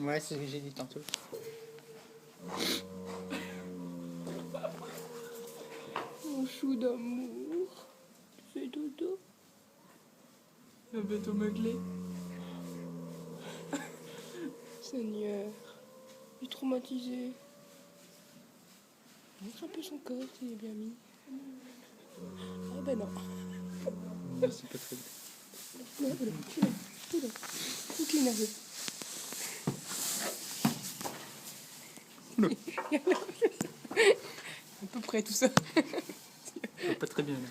Ouais, c'est ce que j'ai dit tantôt. Mon chou d'amour. C'est dodo. Il va bientôt meugler. Seigneur. Il est traumatisé. Montre un peu son corps s'il est bien mis. Ah ben non. C'est pas très bien. Non, tout est nerveux. À peu près tout ça. Pas très bien là.